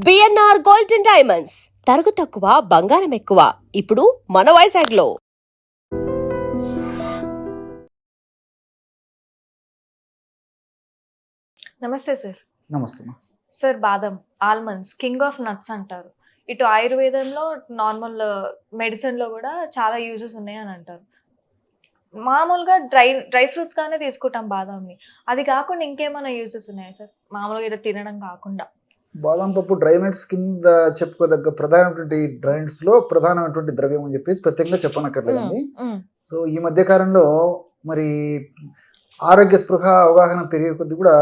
BNR gold and diamonds తరుగు తక్కువ బంగారం ఎక్కువ ఇప్పుడు మన వైజాగ్లో. నమస్తే సార్. నమస్తే సార్, బాదం ఆల్మండ్స్ కింగ్ ఆఫ్ నట్స్ అంటారు. ఇటు ఆయుర్వేదంలో నార్మల్ మెడిసిన్లో కూడా చాలా యూజెస్ ఉన్నాయి అని అంటారు. మామూలుగా డ్రై ఫ్రూట్స్ గానే తీసుకుంటాం బాదాంని. అది కాకుండా ఇంకేమైనా యూజెస్ ఉన్నాయా సార్, మామూలుగా ఇలా తినడం కాకుండా? బాదం పప్పు డ్రై నట్స్ కింద చెప్పుకోదగ్గ ప్రధానమైనటువంటి డ్రై నట్స్ లో ప్రధానమైనటువంటి ద్రవ్యం అని చెప్పేసి ప్రత్యేకంగా చెప్పనక్కర్లేదండి. సో ఈ మధ్య కాలంలో మరి ఆరోగ్య స్పృహ అవగాహన పెరిగే కొద్ది కూడా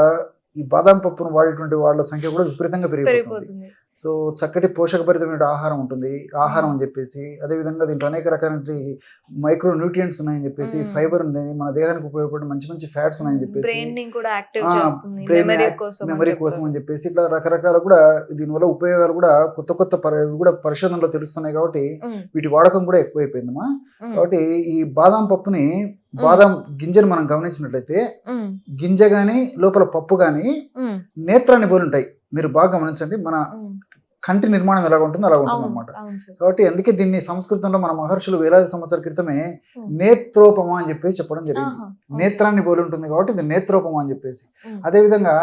ఈ బాదం పప్పును వాడేటువంటి వాళ్ళ సంఖ్య కూడా విపరీతంగా పెరిగిపోతుంది. సో చక్కటి పోషకభరితమైన ఆహారం ఉంటుంది, ఆహారం అని చెప్పేసి, అదేవిధంగా దీంట్లో అనేక రకాల మైక్రో న్యూట్రియంట్స్ ఉన్నాయని చెప్పేసి, ఫైబర్ ఉంది, మన దేహానికి ఉపయోగపడే మంచి మంచి ఫ్యాట్స్ ఉన్నాయని చెప్పేసి, మెమరీ కోసం అని చెప్పేసి, ఇట్లా రకరకాల కూడా దీనివల్ల ఉపయోగాలు కూడా కొత్త కొత్త కూడా పరిశోధనలో తెలుస్తున్నాయి. కాబట్టి వీటి వాడకం కూడా ఎక్కువైపోయిందమ్మా. కాబట్టి ఈ బాదం పప్పుని, బాదం గింజను మనం గమనించినట్లయితే గింజ గాని లోపల పప్పు గాని నేత్రాన్ని పోలి ఉంటాయి. మీరు బాగా గమనించండి, మన కంటి నిర్మాణం ఎలా ఉంటుందో అలా ఉంటుంది అనమాట. కాబట్టి అందుకే దీన్ని సంస్కృతంలో మన మహర్షులు వేలాది సంవత్సరాల క్రితమే నేత్రోపమ అని చెప్పేసి చెప్పడం జరిగింది. నేత్రాన్ని పోలి ఉంటుంది కాబట్టి ఇది నేత్రోపమ అని చెప్పేసి. అదేవిధంగా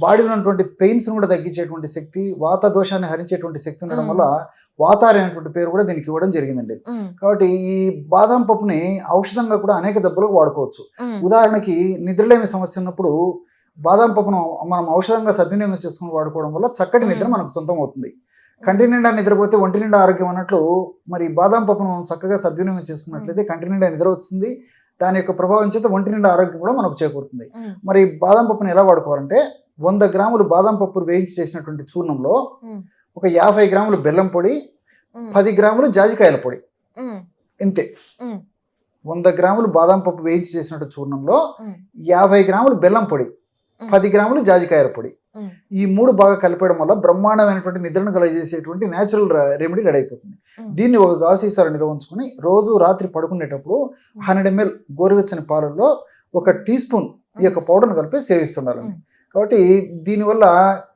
బాడీలో ఉన్నటువంటి పెయిన్స్ కూడా తగ్గించేటువంటి శక్తి, వాత దోషాన్ని హరించేటువంటి శక్తి ఉండడం వల్ల వాతారి అనేటువంటి పేరు కూడా దీనికి ఇవ్వడం జరిగిందండి. కాబట్టి ఈ బాదం పప్పుని ఔషధంగా కూడా అనేక జబ్బులకు వాడుకోవచ్చు. ఉదాహరణకి నిద్రలేమి సమస్య ఉన్నప్పుడు బాదం పప్పును మనం ఔషధంగా సద్వినియోగం చేసుకుని వాడుకోవడం వల్ల చక్కటి నిద్ర మనకు సొంతం అవుతుంది. కంటి నిండా నిద్రపోతే ఒంటి నిండా ఆరోగ్యం అన్నట్లు మరి బాదం పప్పును మనం చక్కగా సద్వినియోగం చేసుకున్నట్లయితే కంటి నిండా నిద్ర వస్తుంది. దాని యొక్క ప్రభావం చేత ఒంటి నిండా ఆరోగ్యం కూడా మనకు చేకూరుతుంది. మరి బాదం పప్పును ఎలా వాడుకోవాలంటే 100 గ్రాములు బాదం పప్పును వేయించి చేసినటువంటి చూర్ణంలో ఒక 50 గ్రాములు బెల్లం పొడి, 10 గ్రాములు జాజికాయల పొడి, ఇంతే. 100 గ్రాములు బాదం పప్పు వేయించి చేసినట్టు చూర్ణంలో 50 గ్రాములు బెల్లం పొడి, 10 గ్రాములు జాజికాయల పొడి, ఈ 3 బాగా కలిపేయడం వల్ల బ్రహ్మాండమైనటువంటి నిద్రను కలగజేసేటువంటి న్యాచురల్ రెమెడీ రెడీ అయిపోతుంది. దీన్ని ఒక గాజు సీసాలో నిల్వ ఉంచుకొని రోజు రాత్రి పడుకునేటప్పుడు 100 ml గోరువెచ్చని పాలల్లో 1 టీ స్పూన్ ఈ యొక్క పౌడర్ను కలిపి సేవిస్తుండాలండి. కాబట్టి దీనివల్ల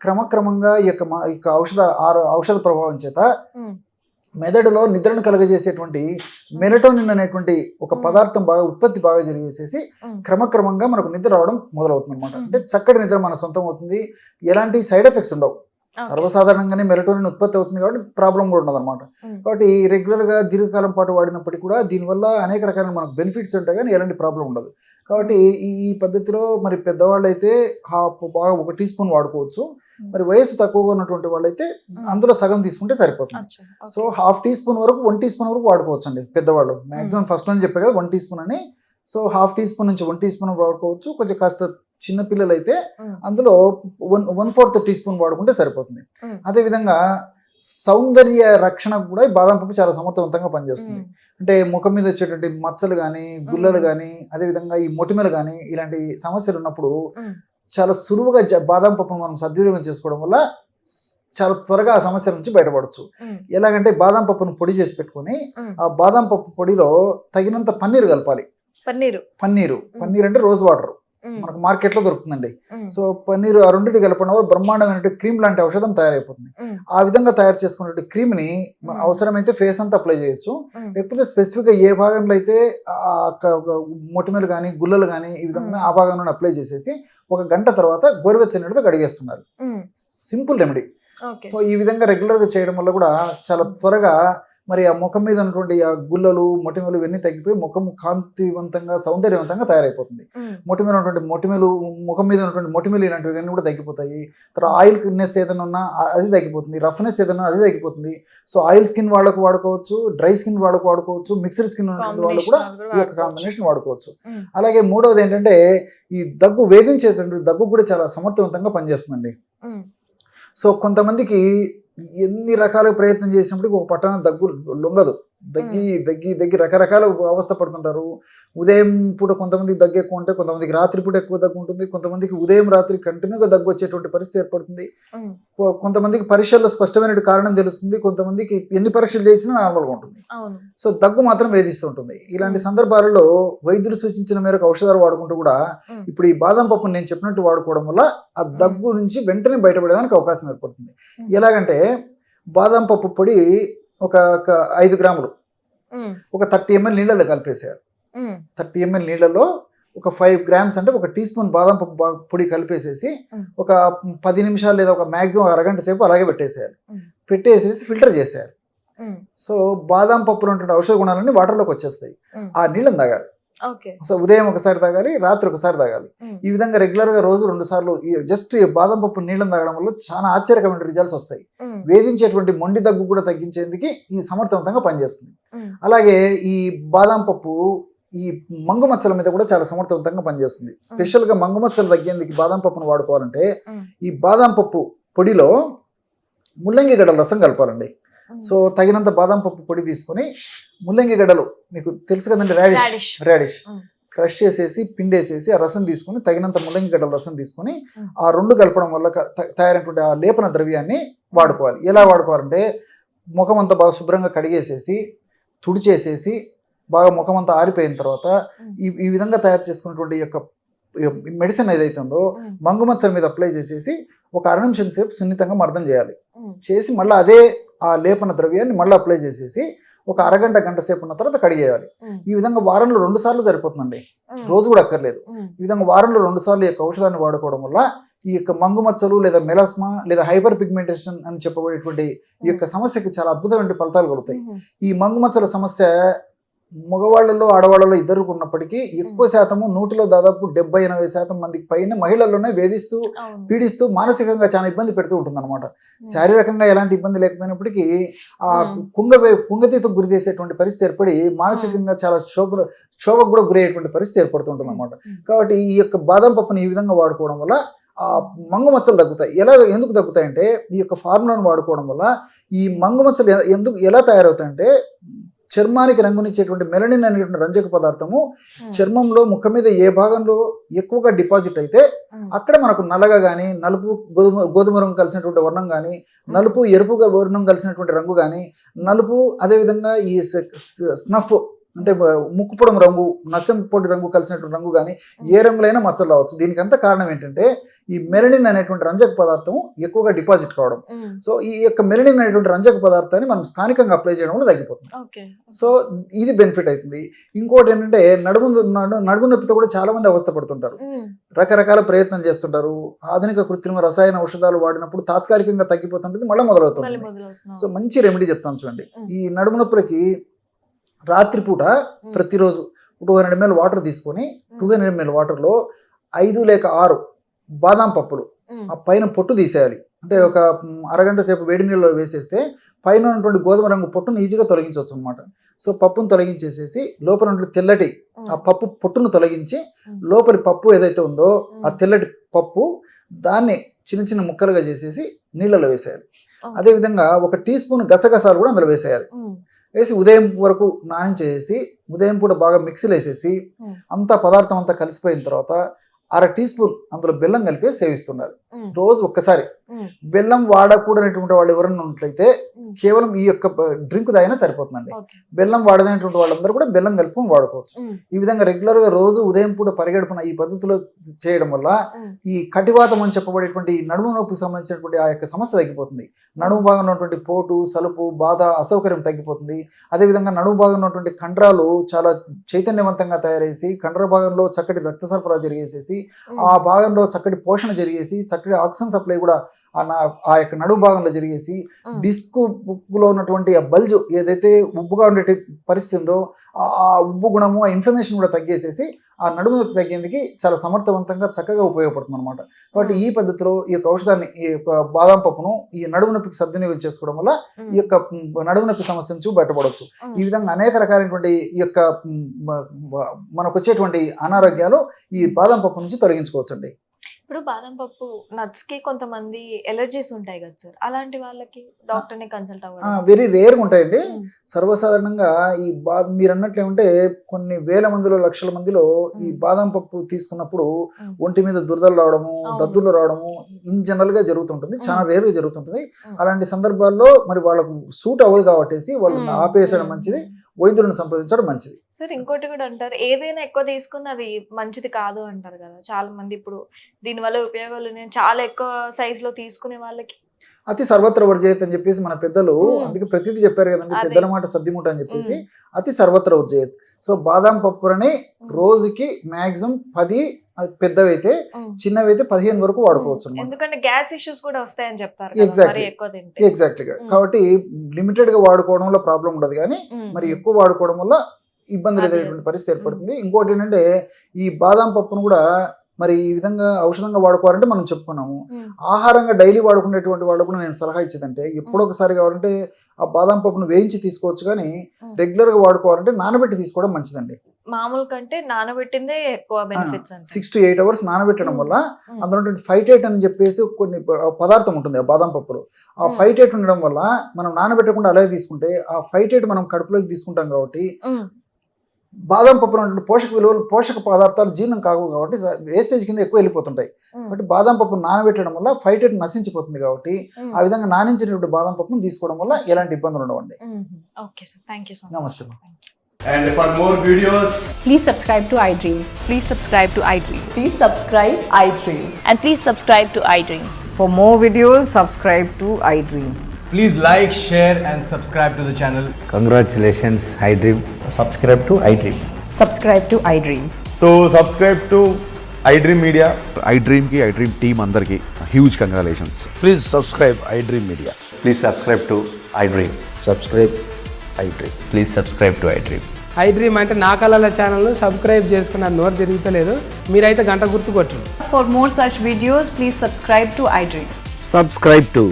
క్రమక్రమంగా ఈ యొక్క ఔషధ ప్రభావం చేత మెదడులో నిద్రను కలగజేసేటువంటి మెలటోనిన్ అనేటువంటి ఒక పదార్థం బాగా ఉత్పత్తి బాగా జరిగేసేసి క్రమక్రమంగా మనకు నిద్ర రావడం మొదలవుతుంది అనమాట. అంటే చక్కటి నిద్ర మన సొంతం అవుతుంది, ఎలాంటి సైడ్ ఎఫెక్ట్స్ ఉండవు. సర్వసాధారణంగానే మెలటోనిన్ ఉత్పత్తి అవుతుంది కాబట్టి ప్రాబ్లం కూడా ఉండదు అనమాట. కాబట్టి రెగ్యులర్గా దీర్ఘకాలం పాటు వాడినప్పటికీ కూడా దీనివల్ల అనేక రకాల మనకు బెనిఫిట్స్ ఉంటాయి కానీ ఎలాంటి ప్రాబ్లం ఉండదు. కాబట్టి ఈ పద్ధతిలో మరి పెద్దవాళ్ళు అయితే బాగా 1 టీ స్పూన్ వాడుకోవచ్చు. మరి వయసు తక్కువగా ఉన్నటువంటి వాళ్ళైతే అందులో సగం తీసుకుంటే సరిపోతుంది. సో 1/2 టీ స్పూన్ వరకు 1 టీ స్పూన్ వరకు వాడుకోవచ్చు అండి పెద్దవాళ్ళు. మాక్సిమం ఫస్ట్ నుంచి చెప్పే కదా 1 టీ స్పూన్ అని. సో 1/2 టీ స్పూన్ నుంచి 1 టీ స్పూన్ వాడుకోవచ్చు. కొంచెం కాస్త చిన్న పిల్లలు అయితే అందులో 1/4 టీ స్పూన్ వాడుకుంటే సరిపోతుంది. అదేవిధంగా సౌందర్య రక్షణ కూడా బాదం పప్పు చాలా సమర్థవంతంగా పనిచేస్తుంది. అంటే ముఖం మీద వచ్చేటువంటి మచ్చలు కానీ, గుల్లలు కానీ, అదేవిధంగా ఈ మొటిమలు కానీ ఇలాంటి సమస్యలు ఉన్నప్పుడు చాలా సులువుగా బాదం పప్పును మనం సద్వినియోగం చేసుకోవడం వల్ల చాలా త్వరగా ఆ సమస్య నుంచి బయటపడవచ్చు. ఎలాగంటే బాదం పప్పును పొడి చేసి పెట్టుకొని ఆ బాదం పప్పు పొడిలో తగినంత పన్నీరు కలపాలి. పన్నీరు అంటే రోజ్ వాటర్ మనకు మార్కెట్ లో దొరుకుతుందండి. సో పన్నీరు ఆ రెండింటి కలపడం వల్ల బ్రహ్మాండమైన క్రీమ్ లాంటి ఔషధం తయారైపోతుంది. ఆ విధంగా తయారు చేసుకున్న క్రీమ్ ని అవసరమైతే ఫేస్ అంతా అప్లై చేయొచ్చు. లేకపోతే స్పెసిఫిక్ గా ఏ భాగంలో అయితే మొటిమలు కానీ, గుల్లలు కానీ ఈ విధంగా ఆ భాగంలో అప్లై చేసేసి 1 గంట తర్వాత గోరువెచ్చని నీటితో కడిగేస్తున్నారు. Simple remedy. సో ఈ విధంగా రెగ్యులర్ గా చేయడం వల్ల కూడా చాలా త్వరగా మరి ఆ ముఖం మీద ఉన్నటువంటి ఆ గుల్లలు, మొటిమలు ఇవన్నీ తగ్గిపోయి ముఖం కాంతివంతంగా, సౌందర్యవంతంగా తయారైపోతుంది. ముఖం మీద ఉన్నటువంటి మొటిమలు ఇలాంటివన్నీ కూడా తగ్గిపోతాయి. తర్వాత ఆయిల్నెస్ ఏదైనా ఉన్నా అది తగ్గిపోతుంది, రఫ్నెస్ ఏదైనా అది తగ్గిపోతుంది. సో ఆయిల్ స్కిన్ వాళ్ళకు వాడుకోవచ్చు, డ్రై స్కిన్ వాళ్ళకు వాడుకోవచ్చు, మిక్స్డ్ స్కిన్ వాళ్ళు కూడా ఈ యొక్క కాంబినేషన్ వాడుకోవచ్చు. అలాగే మూడవది ఏంటంటే ఈ దగ్గు వేధించేటువంటి దగ్గు కూడా చాలా సమర్థవంతంగా పనిచేస్తుందండి. సో కొంతమందికి ఎన్ని రకాల ప్రయత్నం చేసినప్పటికీ ఒక పట్టణ దగ్గు లొంగదు. దగ్గి రకరకాల అవస్థ పడుతుంటారు. ఉదయం పూట కొంతమందికి దగ్గు ఎక్కువ ఉంటే, కొంతమందికి రాత్రి పూట ఎక్కువ దగ్గు ఉంటుంది, కొంతమందికి ఉదయం రాత్రి కంటిన్యూగా దగ్గు వచ్చేటువంటి పరిస్థితి ఏర్పడుతుంది. కొంతమందికి పరీక్షల్లో స్పష్టమైన కారణం తెలుస్తుంది, కొంతమందికి ఎన్ని పరీక్షలు చేసినా నార్మల్గా ఉంటుంది. సో దగ్గు మాత్రం వేధిస్తుంటుంది. ఇలాంటి సందర్భాలలో వైద్యులు సూచించిన మేరకు ఔషధాలు వాడుకుంటూ కూడా ఇప్పుడు ఈ బాదం పప్పును నేను చెప్పినట్టు వాడుకోవడం వల్ల ఆ దగ్గు నుంచి వెంటనే బయటపడడానికి అవకాశం ఏర్పడుతుంది. ఎలాగంటే బాదం పప్పు పొడి ఒక 5 గ్రాములు ఒక 30 ml నీళ్ళలో కలిపేసారు. 30 ml నీళ్ళలో ఒక 5 grams అంటే ఒక టీ స్పూన్ బాదం పప్పు పొడి కలిపేసేసి ఒక 10 నిమిషాలు లేదా ఒక మాక్సిమం అరగంట సేపు అలాగే పెట్టేసేయాలి. పెట్టేసేసి ఫిల్టర్ చేసేయాలి. సో బాదం పప్పులో ఉంటున్న ఔషధ గుణాలన్నీ వాటర్లోకి వచ్చేస్తాయి. ఆ నీళ్ళని తాగాలి. సో ఉదయం ఒకసారి తాగాలి, రాత్రి ఒకసారి తాగాలి. ఈ విధంగా రెగ్యులర్ గా రోజు 2 సార్లు జస్ట్ బాదం పప్పు నీళ్ళని తాగడం వల్ల చాలా ఆశ్చర్యకరమైన రిజల్ట్స్ వస్తాయి. వేధించేటువంటి మొండి దగ్గు కూడా తగ్గించేందుకు ఈ సమర్థవంతంగా పనిచేస్తుంది. అలాగే ఈ బాదం పప్పు ఈ మంగు మచ్చల మీద కూడా చాలా సమర్థవంతంగా పనిచేస్తుంది. స్పెషల్ గా మంగు మచ్చలు తగ్గేందుకు బాదం పప్పును వాడుకోవాలంటే ఈ బాదం పప్పు పొడిలో ముల్లంగి గడ్డల రసం కలపాలండి. సో తగినంత బాదం పప్పు పొడి తీసుకొని ముల్లంగి గడ్డలు మీకు తెలుసు కదండి, రాడిష్ క్రష్ చేసేసి పిండేసేసి ఆ రసం తీసుకుని తగినంత ముల్లంగి గడ్డల రసం తీసుకుని ఆ 2 కలపడం వల్ల తయారైనటువంటి ఆ లేపన ద్రవ్యాన్ని వాడుకోవాలి. ఎలా వాడుకోవాలంటే ముఖం అంతా బాగా శుభ్రంగా కడిగేసేసి తుడిచేసేసి బాగా ముఖం అంతా ఆరిపోయిన తర్వాత ఈ విధంగా తయారు చేసుకున్నటువంటి యొక్క మెడిసిన్ ఏదైతే ఉందో మంగు మచ్చల మీద అప్లై చేసేసి ఒక 6 నిమిషం సేపు సున్నితంగా మర్దం చేయాలి. చేసి మళ్ళీ అదే ఆ లేపన ద్రవ్యాన్ని మళ్ళీ అప్లై చేసేసి ఒక అరగంట గంట సేపు ఉన్న తర్వాత కడిగేయాలి. ఈ విధంగా వారంలో 2 సార్లు సరిపోతుందండి, రోజు కూడా అక్కర్లేదు. ఈ విధంగా వారంలో 2 సార్లు ఈ యొక్క ఔషధాన్ని వాడుకోవడం వల్ల ఈ యొక్క మంగు మచ్చలు లేదా మెలాస్మా లేదా హైపర్ పిగ్మెంటేషన్ అని చెప్పబడేటువంటి ఈ యొక్క సమస్యకి చాలా అద్భుతమైన ఫలితాలు కలుగుతాయి. ఈ మంగు మచ్చల సమస్య మగవాళ్ళలో ఆడవాళ్ళలో ఇద్దరు ఉన్నప్పటికీ ఎక్కువ శాతము 100లో దాదాపు 70-80% మందికి పైన మహిళల్లోనే వేధిస్తూ పీడిస్తూ మానసికంగా చాలా ఇబ్బంది పెడుతూ ఉంటుంది అనమాట. శారీరకంగా ఎలాంటి ఇబ్బంది లేకపోయినప్పటికీ ఆ కుంగతీతకు గురి చేసేటువంటి పరిస్థితి ఏర్పడి మానసికంగా చాలా క్షోభకు కూడా గురయ్యేటువంటి పరిస్థితి ఏర్పడుతుంటుంది అనమాట. కాబట్టి ఈ యొక్క బాదం పప్పుని ఈ విధంగా వాడుకోవడం వల్ల ఆ మంగు మచ్చలు తగ్గుతాయి. ఎందుకు తగ్గుతాయంటే ఈ యొక్క ఫార్ములాను వాడుకోవడం వల్ల ఈ మంగు మచ్చలు ఎలా తయారవుతాయంటే చర్మానికి రంగునిచ్చేటువంటి మెలనిన్ అనేటువంటి రంజక పదార్థము చర్మంలో ముఖం మీద ఏ భాగంలో ఎక్కువగా డిపాజిట్ అయితే అక్కడ మనకు నల్లగా కానీ నలుపు గోధుమ రంగు కలిసినటువంటి వర్ణం కానీ నలుపు ఎరుపుగా వర్ణం కలిసినటువంటి రంగు కానీ నలుపు అదేవిధంగా ఈ స్నఫ్ అంటే ముక్కుపొడం రంగు నసం పొడి రంగు కలిసినటువంటి రంగు కానీ ఏ రంగులైనా మచ్చలు రావచ్చు. దీనికి అంత కారణం ఏంటంటే ఈ మెలనిన్ అనేటువంటి రంజక పదార్థం ఎక్కువగా డిపాజిట్ కావడం. సో ఈ యొక్క మెలనిన్ అనేటువంటి రంజక పదార్థాన్ని మనం స్థానికంగా అప్లై చేయడం వల్ల తగ్గిపోతుంది. సో ఇది బెనిఫిట్ అవుతుంది. ఇంకోటి ఏంటంటే నడుము నొప్పితో కూడా చాలా మంది అవస్థ పడుతుంటారు, రకరకాల ప్రయత్నం చేస్తుంటారు. ఆధునిక కృత్రిమ రసాయన ఔషధాలు వాడినప్పుడు తాత్కాలికంగా తగ్గిపోతుంటుంది, మళ్ళీ మొదలవుతుంది. సో మంచి రెమెడీ చెప్తాను చూడండి. ఈ నడుము నొప్పులకి రాత్రిపూట ప్రతిరోజు 200 ml వాటర్ తీసుకొని 200 ml వాటర్లో 5 లేక 6 బాదాం పప్పులు ఆ పైన పొట్టు తీసేయాలి. అంటే ఒక అరగంట సేపు వేడి నీళ్ళలో వేసేస్తే పైన ఉన్నటువంటి గోధుమ రంగు పొట్టును ఈజీగా తొలగించవచ్చు అనమాట. సో పప్పును తొలగించేసేసి లోపల ఉన్నటువంటి తెల్లటి ఆ పప్పు పొట్టును తొలగించి లోపలి పప్పు ఏదైతే ఉందో ఆ తెల్లటి పప్పు దాన్ని చిన్న చిన్న ముక్కలుగా చేసేసి నీళ్ళలో వేసేయాలి. అదేవిధంగా 1 టీ స్పూన్ గసగసాలు కూడా అందులో వేసేయాలి. వేసి ఉదయం వరకు నానం చేసి ఉదయం పూట బాగా మిక్సీలో వేసేసి అంతా పదార్థం అంతా కలిసిపోయిన తర్వాత 1/2 టీ స్పూన్ అందులో బెల్లం కలిపి సేవిస్తున్నారు రోజు ఒక్కసారి. బెల్లం వాడకూడనటువంటి వాళ్ళు ఎవరైనా ఉన్నట్లయితే కేవలం ఈ యొక్క డ్రింక్ తాగినా సరిపోతుందండి. బెల్లం వాడదైనటువంటి వాళ్ళందరూ కూడా బెల్లం కలుపుకొని వాడుకోవచ్చు. ఈ విధంగా రెగ్యులర్ గా రోజు ఉదయం పూట పరిగెడుపున ఈ పద్ధతిలో చేయడం వల్ల ఈ కటివాతం అని చెప్పబడేటువంటి నడుము నొప్పికి సంబంధించినటువంటి ఆ యొక్క సమస్య తగ్గిపోతుంది. నడుము భాగంలో ఉన్నటువంటి పోటు, సలుపు, బాధ, అసౌకర్యం తగ్గిపోతుంది. అదేవిధంగా నడుము భాగంలో ఉన్నటువంటి కండరాలు చాలా చైతన్యవంతంగా తయారేసి కండర భాగంలో చక్కటి రక్త సరఫరా జరిగేసేసి ఆ భాగంలో చక్కటి పోషణ జరిగేసి చక్కటి ఆక్సిజన్ సప్లై కూడా ఆ యొక్క నడుము భాగంలో జరిగేసి డిస్క్ లో ఉన్నటువంటి ఆ బల్జ్ ఏదైతే ఉబ్బుగా ఉండే పరిస్థితి ఉందో ఆ ఉబ్బు గుణము, ఆ ఇన్ఫ్లమేషన్ కూడా తగ్గేసేసి ఆ నడుము నొప్పి తగ్గేందుకు చాలా సమర్థవంతంగా చక్కగా ఉపయోగపడుతుంది అనమాట. కాబట్టి ఈ పద్ధతిలో ఈ యొక్క ఔషధాన్ని ఈ యొక్క బాదం పప్పును ఈ నడుము నొప్పికి సద్వినియోగం చేసుకోవడం వల్ల ఈ యొక్క నడుము నొప్పి సమస్య నుంచి బయటపడవచ్చు. ఈ విధంగా అనేక రకాలైనటువంటి ఈ యొక్క మనకు వచ్చేటువంటి అనారోగ్యాలు ఈ బాదం పప్పు నుంచి తొలగించుకోవచ్చు అండి. ఇప్పుడు బాదం పప్పు నట్స్ కి కొంతమంది ఎలర్జీస్ ఉంటాయి కదా సార్, అలాంటి వాళ్ళకి డాక్టర్ ని కన్సల్ట్ అవ్వడం. వెరీ రేర్గా ఉంటాయండి. ఉమ్, సర్వసాధారణంగా ఈ మీరు అన్నట్లు ఏమంటే కొన్ని వేల మందిలో లక్షల మందిలో ఈ బాదం పప్పు తీసుకున్నప్పుడు ఉమ్, ఒంటి మీద దురదలు రావడము, అవును. దద్దులు రావడము ఇన్ జనరల్ గా జరుగుతుంటుంది. చాలా ఉమ్. రేర్ గా జరుగుతుంటుంది. ఉమ్. అలాంటి సందర్భాల్లో మరి వాళ్ళకు సూట్ అవ్వదు కాబట్టి వాళ్ళు ఉమ్, ఆపేసడం ఉమ్, మంచిది, ఉమ్. వైద్యులను సంప్రదించడం మంచిది. సార్ ఇంకోటి కూడా అంటారు, ఏదైనా ఎక్కువ తీసుకున్న అది మంచిది కాదు అంటారు కదా చాలా మంది. ఇప్పుడు దీనివల్ల ఉపయోగాలు ఉన్నాయి, చాలా ఎక్కువ సైజ్ లో తీసుకునే వాళ్ళకి. అతి సర్వత్ర వర్జయత్ అని చెప్పేసి మన పెద్దలు ఉమ్. అందుకే ప్రతిదీ చెప్పారు కదండి, అదే. పెద్దల మాట సద్దిమూట అని చెప్పేసి. ఉమ్. అతి సర్వత్ర వర్జయత్. సో బాదాం పప్పులని ఉమ్. రోజుకి మాక్సిమం 10, అది పెద్దవైతే, ఉమ్. చిన్నవైతే 15 వరకు వాడుకోవచ్చు అన్నమాట. ఎందుకంటే గ్యాస్ ఇష్యూస్ కూడా వస్తాయని చెప్తారు కదా, Exactly. మరి ఎక్కువ తింటే. ఎగ్జాక్ట్లీగా. ఉమ్. కాబట్టి లిమిటెడ్ గా వాడుకోవడం వల్ల ప్రాబ్లం ఉండదు, కానీ ఉమ్, మరి ఉమ్. ఎక్కువ వాడుకోవడం వల్ల ఇబ్బందులు అదే. ఎదురైనటువంటి పరిస్థితి ఏర్పడుతుంది. ఇంకోటి ఏంటంటే ఈ బాదాం పప్పును కూడా మరి ఈ విధంగా ఔషధంగా వాడుకోవాలంటే మనం చెప్పుకున్నాము. ఉమ్. ఆహారంగా డైలీ వాడుకునేటువంటి వాళ్ళకు కూడా నేను సలహా ఇచ్చేదంటే, ఎప్పుడో ఒకసారి కావాలంటే ఆ బాదాం పప్పును వేయించి తీసుకోవచ్చు, కానీ ఉమ్. రెగ్యులర్ గా వాడుకోవాలంటే నానబెట్టి తీసుకోవడం మంచిదండి. మామూలు కంటే నానబెట్టిందే ఎక్కువ బెనిఫిట్స్ అంటే. 6 to 8 hours నానబెట్టడం వల్ల ఉమ్. అందులో ఫైటేట్ అని చెప్పేసి కొన్ని పదార్థం ఉంటుంది ఆ బాదాం పప్పులో. ఆ ఉమ్. ఫైటేట్ ఉండడం వల్ల మనం నానబెట్టకుండా అలాగే తీసుకుంటే ఆ ఫైటేట్ మనం కడుపులోకి తీసుకుంటాం కాబట్టి ఉమ్. బాదం పప్పులో ఉన్నటువంటి పోషక విలువలు, పోషక పదార్థాలు జీర్ణం కావు కాబట్టి వేస్టేజ్ కింద ఎక్కువ వెళ్ళిపోతుంటాయి. ఉమ్. కాబట్టి బాదం పప్పు నానబెట్టడం వల్ల ఫైటేట్ నశించిపోతుంది కాబట్టి ఉమ్. ఆ విధంగా నానించినటువంటి బాదం పప్పును తీసుకోవడం వల్ల ఎలాంటి ఇబ్బందులు ఉండవండి. Um. Okay sir, thank you so much. నమస్తే. And for more videos, Please subscribe to iDream. Please subscribe to iDream. Please subscribe iDream. And please subscribe to iDream. For more videos, subscribe to iDream. please like, share and subscribe to the channel. Congratulations, iDream. Subscribe to iDream. Subscribe to iDream. So subscribe to iDream Media. iDream ki iDream team అందరికి huge congratulations. Please subscribe iDream Media. Please subscribe to iDream. Subscribe iDream. Please subscribe to iDream. iDream అంటే నా కళల ఛానల్ను subscribe చేసుకున్న నోరు తిరుగుతలేదు, మీరైతే గంట గుర్తు కొట్టండి. For more such videos, please subscribe to iDream. Subscribe to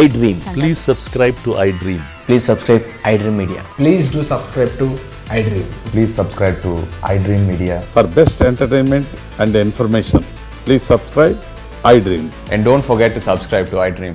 iDream. Please subscribe to iDream. Please subscribe iDream Media. Please do subscribe to iDream. Please subscribe to iDream Media. For best entertainment and information, please subscribe iDream. And don't forget to subscribe to iDream.